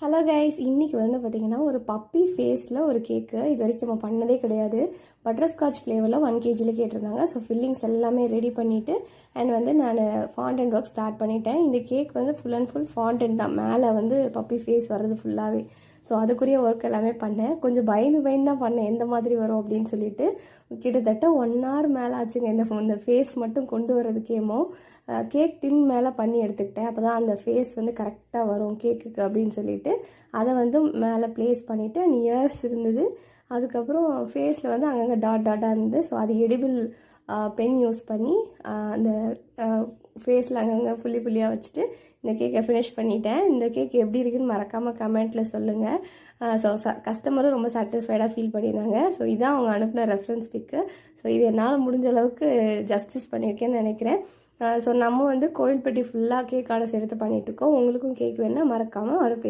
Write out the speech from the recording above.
Hello guys, இன்றைக்கி வந்து பார்த்திங்கன்னா ஒரு பப்பி ஃபேஸில் ஒரு கேக்கு இது வரைக்கும் நம்ம பண்ணதே கிடையாது. பட்டர்ஸ்காட்ச் ஃப்ளேவரில் 1 kgயில் கேட்டிருந்தாங்க. ஸோ ஃபில்லிங்ஸ் எல்லாமே ரெடி பண்ணிவிட்டு அண்ட் வந்து நான் ஃபாண்டன்ட் ஒர்க் ஸ்டார்ட் பண்ணிட்டேன். இந்த கேக் வந்து ஃபுல் அண்ட் ஃபுல் ஃபாண்டன்ட் தான், மேலே வந்து பப்பி ஃபேஸ் வர்றது ஃபுல்லாகவே. ஸோ அதுக்குரிய ஒர்க் எல்லாமே பண்ணேன். கொஞ்சம் பயந்து தான் பண்ணேன், எந்த மாதிரி வரும் அப்படின்னு சொல்லிட்டு. கிட்டத்தட்ட 1 hour மேலே ஆச்சுங்க இந்த ஃபேஸ் மட்டும் கொண்டு வரதுக்கேமோ. கேக் டின் மேலே பண்ணி எடுத்துக்கிட்டேன். அப்போ தான் அந்த ஃபேஸ் வந்து கரெக்டாக வரும் கேக்குக்கு அப்படின்னு சொல்லிட்டு அதை வந்து மேலே ப்ளேஸ் பண்ணிவிட்டு இயர்ஸ் இருந்தது. அதுக்கப்புறம் ஃபேஸில் வந்து அங்கங்கே டாட்டாக இருந்தது. ஸோ அது எடிபிள் பென் யூஸ் பண்ணி அந்த ஃபேஸில் அங்கங்கே புள்ளியாக வச்சுட்டு இந்த கேக்கை ஃபினிஷ் பண்ணிட்டேன். இந்த கேக் எப்படி இருக்குன்னு மறக்காமல் கமெண்ட்டில் சொல்லுங்கள். ஸோ கஸ்டமரும் ரொம்ப சாட்டிஸ்ஃபைடாக ஃபீல் பண்ணியிருந்தாங்க. ஸோ இதான் அவங்க அனுப்பின ரெஃபரன்ஸ் பிக்கு. ஸோ இது என்னால் முடிஞ்ச அளவுக்கு ஜஸ்டிஸ் பண்ணியிருக்கேன்னு நினைக்கிறேன். ஸோ நம்ம வந்து கோவில்பட்டி ஃபுல்லாக கேக் ஆர்டர்ஸ் எடுத்து பண்ணிகிட்ருக்கோம். உங்களுக்கும் கேக் வேணுன்னா மறக்காமல் ஆர்டர்